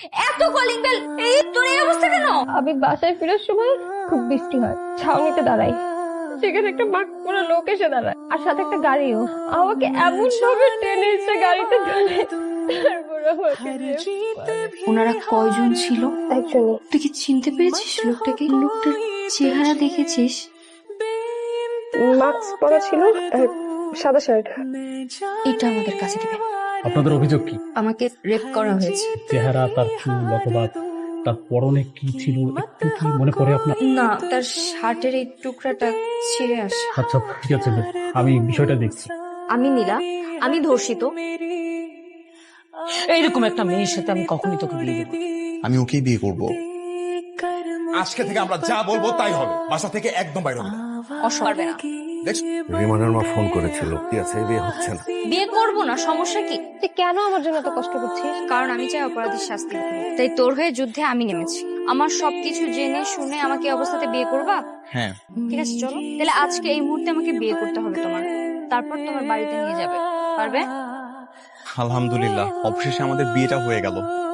এত calling bell, এই তোর এই অবস্থা কেন? আমি বাসায় ফেরার সময় খুব বৃষ্টি হয়, ছাউনিতে দাঁড়াই, সেখানে একটা বাঁক পড়া লোক এসে দাঁড়ায় আর সাথে একটা গাড়িও। আমাকে এমন ভাবে টেনে এসে গাড়িতে তুলে তারপর আমাকে ওনারা কয়জন ছিল? একজনই। তুই কি চিনতে পেরেছিস লোকটাকে? লোকটার চেহারা দেখেছিস? মাস্ক পরা ছিল আর সাদা শার্ট। এটা আমাদের কাছে দিবে। আপনাদের অভিযোগ কি? আমাকে রেপ করা হয়েছে। চেহারা, তার চুল অথবা তার পরনে কি ছিল একটু কি মনে পড়ে আপনার? না, তার শার্টের এই টুকরাটা ছিঁড়ে আসে। আচ্ছা ঠিক আছে, আমি বিষয়টা দেখছি। আমি নীলা, আমি ধর্ষিত। এইরকম একটা মেয়ের সাথে আমি কখনই তোকে বিয়ে দেবো। আমি ওকেই বিয়ে করব। আজকে থেকে আমরা যা বলবো তাই হবে, বাসা থেকে একদম বাইরে হবে না। পারবে না। রিমানের মা ফোন করেছিল, কি আছে বিয়ে হচ্ছে না। বিয়ে করবো না, সমস্যা কি? তুই কেন আমার জন্য এত কষ্ট করছিস? কারণ আমি চাই অপরাধীর শাস্তি হোক। তাই তোর হয়ে যুদ্ধে আমি নেমেছি। আমার সবকিছু জেনে শুনে আমাকে এই অবস্থাতে বিয়ে করবা? হ্যাঁ। ঠিক আছে, চলো তাহলে আজকে এই মুহূর্তে আমাকে বিয়ে করতে হবে তোমার, তারপর তোমার বাড়িতে নিয়ে যাবে। পারবে? আলহামদুলিল্লাহ, অবশেষে আমাদের বিয়েটা হয়ে গেল।